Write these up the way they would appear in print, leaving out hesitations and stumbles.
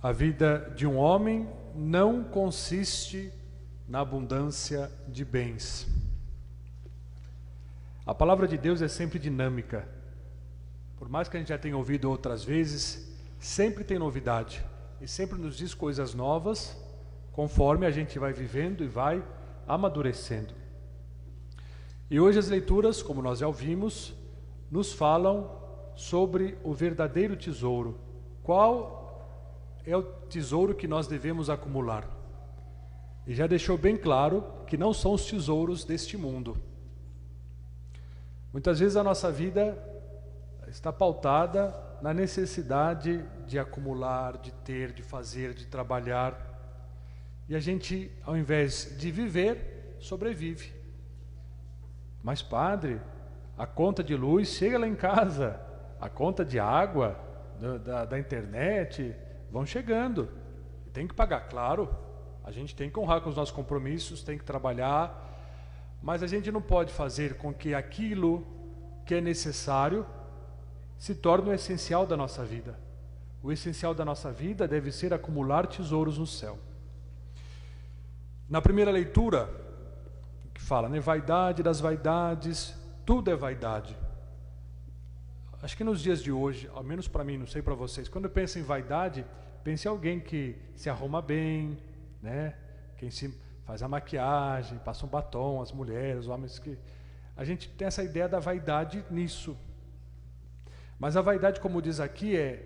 A vida de um homem não consiste na abundância de bens. A palavra de Deus é sempre dinâmica. Por mais que a gente já tenha ouvido outras vezes, sempre tem novidade. E sempre nos diz coisas novas, conforme a gente vai vivendo e vai amadurecendo. E hoje as leituras, como nós já ouvimos, nos falam sobre o verdadeiro tesouro. Qual é o tesouro que nós devemos acumular? E já deixou bem claro que não são os tesouros deste mundo. Muitas vezes a nossa vida está pautada na necessidade de acumular, de ter, de fazer, de trabalhar. E a gente, ao invés de viver, sobrevive. Mas, padre, a conta de luz chega lá em casa, a conta de água, da internet, vão chegando. Tem que pagar, claro. A gente tem que honrar com os nossos compromissos, tem que trabalhar. Mas a gente não pode fazer com que aquilo que é necessário se torne o essencial da nossa vida. O essencial da nossa vida deve ser acumular tesouros no céu. Na primeira leitura, que fala, né, vaidade das vaidades, tudo é vaidade. Acho que nos dias de hoje, ao menos para mim, não sei para vocês, quando eu penso em vaidade, penso em alguém que se arruma bem, né? Quem se faz a maquiagem, passa um batom, as mulheres, os homens que... A gente tem essa ideia da vaidade nisso. Mas a vaidade, como diz aqui, é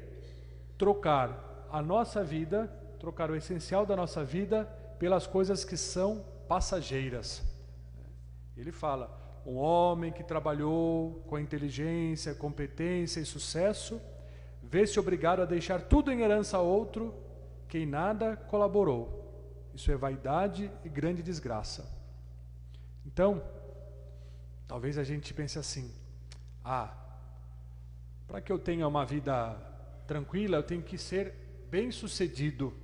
trocar a nossa vida, trocar o essencial da nossa vida pelas coisas que são passageiras. Ele fala, um homem que trabalhou com inteligência, competência e sucesso, vê-se obrigado a deixar tudo em herança a outro que em nada colaborou. Isso é vaidade e grande desgraça. Então, talvez a gente pense assim, para que eu tenha uma vida tranquila, eu tenho que ser bem-sucedido.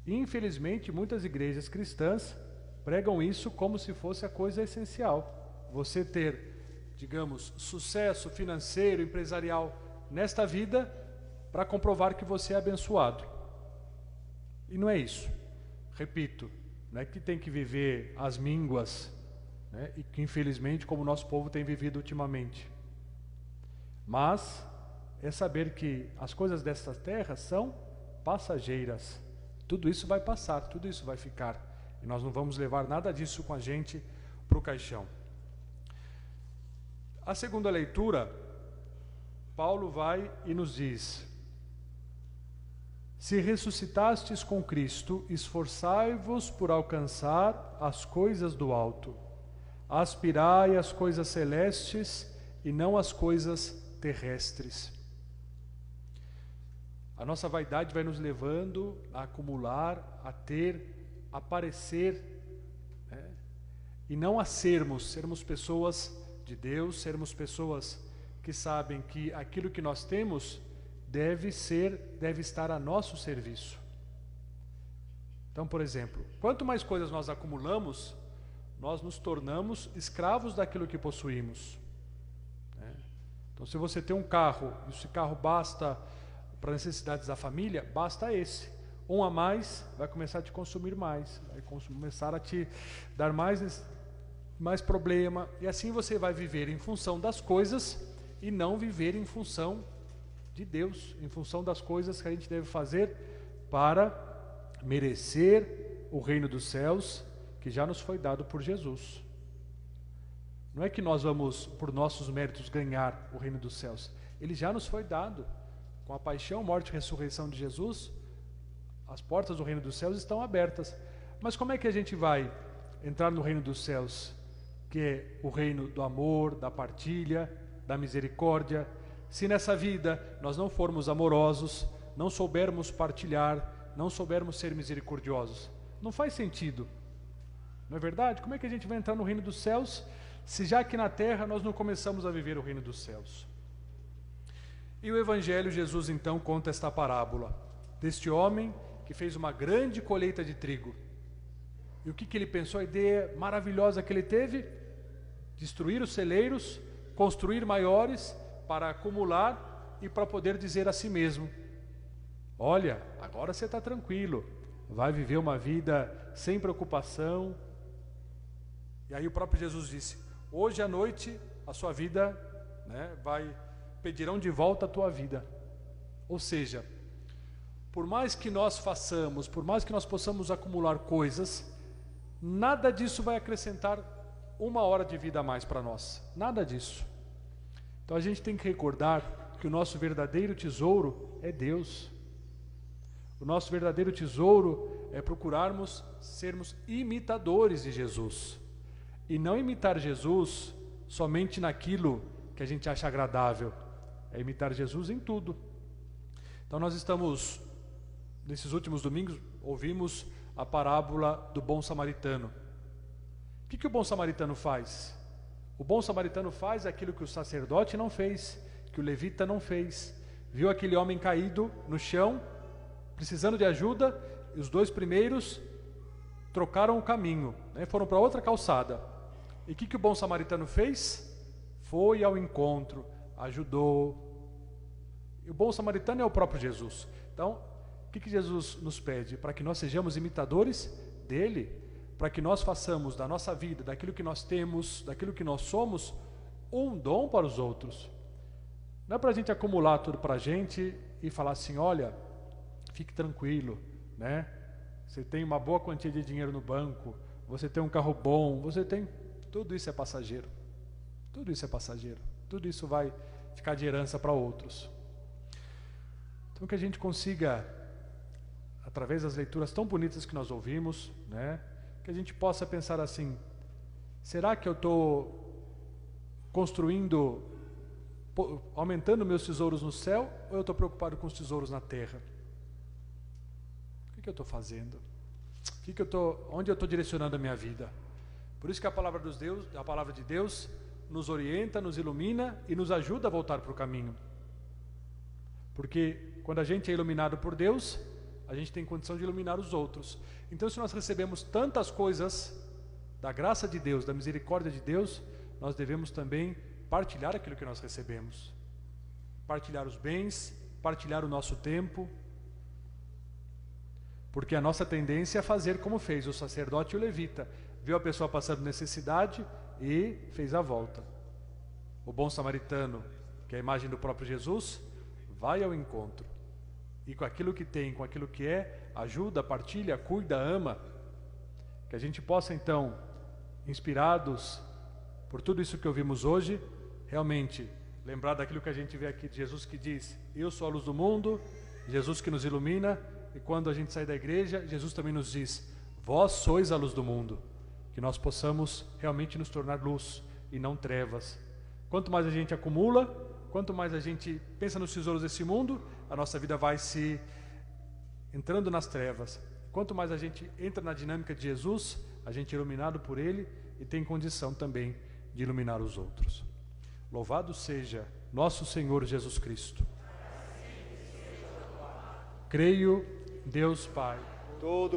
Infelizmente, muitas igrejas cristãs pregam isso como se fosse a coisa essencial. Você ter, digamos, sucesso financeiro, empresarial nesta vida para comprovar que você é abençoado. E não é isso. Repito, não é que tem que viver às mínguas, né, e que infelizmente como o nosso povo tem vivido ultimamente. Mas é saber que as coisas desta terra são passageiras. Tudo isso vai passar, tudo isso vai ficar. E nós não vamos levar nada disso com a gente para o caixão. A segunda leitura, Paulo vai e nos diz: se ressuscitastes com Cristo, esforçai-vos por alcançar as coisas do alto. Aspirai às coisas celestes e não às coisas terrestres. A nossa vaidade vai nos levando a acumular, a ter, a parecer, né? E não a sermos pessoas de Deus, sermos pessoas que sabem que aquilo que nós temos deve estar a nosso serviço. Então, por exemplo, quanto mais coisas nós acumulamos, nós nos tornamos escravos daquilo que possuímos, né? Então, se você tem um carro, e esse carro basta para necessidades da família, basta esse. Um a mais vai começar a te consumir mais, vai começar a te dar mais problema, e assim você vai viver em função das coisas e não viver em função de Deus, em função das coisas que a gente deve fazer para merecer o reino dos céus que já nos foi dado por Jesus. Não é que nós vamos, por nossos méritos, ganhar o reino dos céus. Ele já nos foi dado. Com a paixão, morte e ressurreição de Jesus, as portas do reino dos céus estão abertas. Mas como é que a gente vai entrar no reino dos céus, que é o reino do amor, da partilha, da misericórdia, se nessa vida nós não formos amorosos, não soubermos partilhar, não soubermos ser misericordiosos? Não faz sentido, não é verdade? Como é que a gente vai entrar no reino dos céus, se já aqui na terra nós não começamos a viver o reino dos céus? E o Evangelho, Jesus então conta esta parábola deste homem que fez uma grande colheita de trigo. E o que ele pensou? A ideia maravilhosa que ele teve: destruir os celeiros, construir maiores para acumular e para poder dizer a si mesmo: Olha, agora você está tranquilo, vai viver uma vida sem preocupação. E aí o próprio Jesus disse: hoje à noite a sua vida, pedirão de volta a tua vida. Ou seja, por mais que nós façamos, por mais que nós possamos acumular coisas, nada disso vai acrescentar 1 hora de vida a mais para nós, nada disso. Então a gente tem que recordar que o nosso verdadeiro tesouro é Deus. O nosso verdadeiro tesouro é procurarmos sermos imitadores de Jesus, e não imitar Jesus somente naquilo que a gente acha agradável, é imitar Jesus em tudo. Então nós estamos, nesses últimos domingos, ouvimos a parábola do bom samaritano. O que o bom samaritano faz? O bom samaritano faz aquilo que o sacerdote não fez, que o levita não fez. Viu aquele homem caído no chão, precisando de ajuda, e os 2 primeiros trocaram o caminho, foram para outra calçada. E o que o bom samaritano fez? Foi ao encontro, ajudou. E o bom samaritano é o próprio Jesus. Então, o que Jesus nos pede? Para que nós sejamos imitadores dele, para que nós façamos da nossa vida, daquilo que nós temos, daquilo que nós somos, um dom para os outros. Não é para a gente acumular tudo para a gente e falar assim: olha, fique tranquilo, você tem uma boa quantia de dinheiro no banco, você tem um carro bom, você tem... Tudo isso é passageiro. Tudo isso é passageiro. Tudo isso vai ficar de herança para outros. Então que a gente consiga, através das leituras tão bonitas que nós ouvimos, que a gente possa pensar assim: será que eu estou construindo, aumentando meus tesouros no céu, ou eu estou preocupado com os tesouros na terra? O que eu estou fazendo? Onde eu estou direcionando a minha vida? Por isso que a palavra de Deus nos orienta, nos ilumina e nos ajuda a voltar para o caminho. Porque quando a gente é iluminado por Deus, a gente tem condição de iluminar os outros. Então, se nós recebemos tantas coisas da graça de Deus, da misericórdia de Deus, nós devemos também partilhar aquilo que nós recebemos. Partilhar os bens, partilhar o nosso tempo. Porque a nossa tendência é fazer como fez o sacerdote e o levita. Viu a pessoa passando necessidade e fez a volta. O bom samaritano, que é a imagem do próprio Jesus, vai ao encontro. E com aquilo que tem, com aquilo que é, ajuda, partilha, cuida, ama. Que a gente possa então, inspirados por tudo isso que ouvimos hoje, realmente lembrar daquilo que a gente vê aqui de Jesus, que diz: eu sou a luz do mundo, Jesus que nos ilumina. E quando a gente sai da igreja, Jesus também nos diz: vós sois a luz do mundo. Que nós possamos realmente nos tornar luz e não trevas. Quanto mais a gente acumula, quanto mais a gente pensa nos tesouros desse mundo, a nossa vida vai se entrando nas trevas. Quanto mais a gente entra na dinâmica de Jesus, a gente é iluminado por Ele e tem condição também de iluminar os outros. Louvado seja nosso Senhor Jesus Cristo. Creio, Deus Pai, todo